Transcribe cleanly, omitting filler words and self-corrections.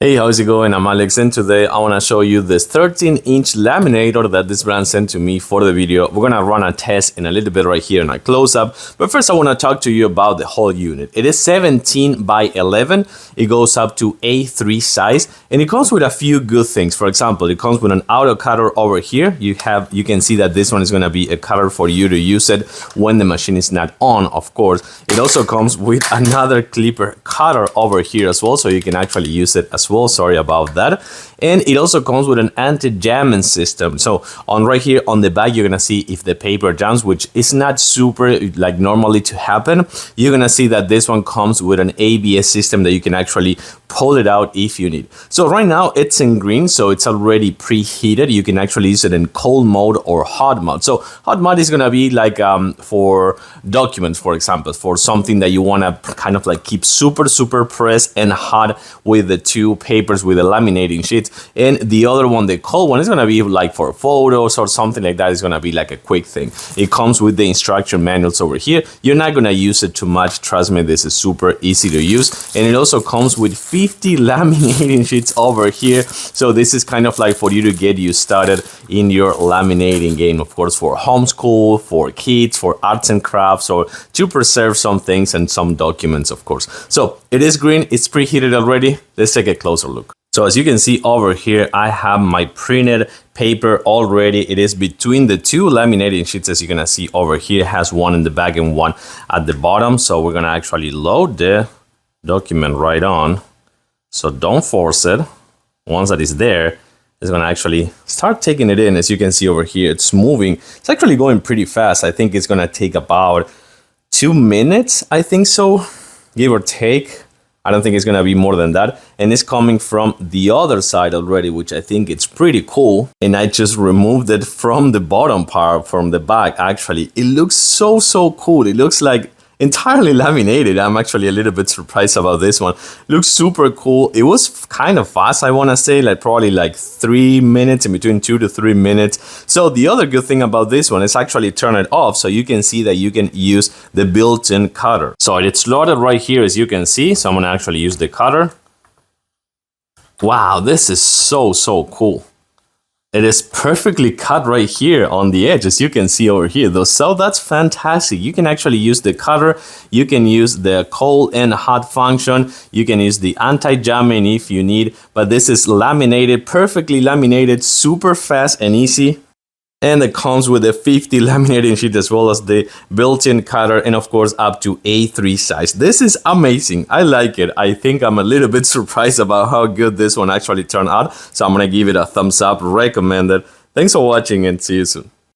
Hey, how's it going? I'm Alex, and today I want to show you this 13-inch laminator that this brand sent to me for the video. We're going to run a test in a little bit right here in a close-up, but first I want to talk to you about the whole unit. It is 17 by 11. It goes up to A3 size, and it comes with a few good things. For example, it comes with an auto cutter over here. You can see that this one is going to be a cutter for you to use it when the machine is not on, of course. It also comes with another clipper cutter over here as well, so you can actually use it as well. Sorry about that. And it also comes with an anti-jamming system. So on right here on the back, you're gonna see if the paper jams, which is not super like normally to happen. You're gonna see that this one comes with an ABS system that you can actually pull it out if you need. So right now it's in green, so it's already preheated. You can actually use it in cold mode or hot mode. So hot mode is gonna be like for documents, for example, for something that you wanna kind of like keep super pressed and hot with the two papers with the laminating sheets. And the other one, the cold one, is gonna be like for photos or something like that. It's gonna be like a quick thing. It comes with the instruction manuals over here. You're not gonna use it too much. Trust me, this is super easy to use. And it also comes with 50 laminating sheets over here. So this is kind of like for you to get you started in your laminating game, of course, for homeschool, for kids, for arts and crafts, or to preserve some things and some documents, of course. So it is green, it's preheated already. Let's take a closer look. So as you can see over here, I have my printed paper already. It is between the two laminating sheets, as you're gonna see over here. It has one in the back and one at the bottom. So we're gonna actually load the document right on. So don't force it. Once that is there, it's gonna actually start taking it in. As you can see over here, it's moving. It's actually going pretty fast. I think it's gonna take about 2 minutes, I think so, give or take. I don't think it's gonna be more than that. And it's coming from the other side already, which I think it's pretty cool. And I just removed it from the bottom part, from the back, actually. It looks so cool. It looks like entirely laminated. I'm actually a little bit surprised about this one. Looks super cool. It was kind of fast, I want to say, like probably like 3 minutes, in between 2 to 3 minutes. So the other good thing about this one is actually turn it off, so you can see that you can use the built-in cutter. So it's loaded right here, as you can see. So I'm gonna actually use the cutter. Wow, this is so cool. It is perfectly cut right here on the edge, as you can see over here though. So that's fantastic. You can actually use the cutter. You can use the cold and hot function. You can use the anti-jamming if you need, but this is laminated, perfectly laminated, super fast and easy. And it comes with a 50 laminating sheet as well as the built-in cutter, and of course up to A3 size. This is amazing. I like it. I think I'm a little bit surprised about how good this one actually turned out. So I'm gonna give it a thumbs up, recommend it. Thanks for watching and see you soon.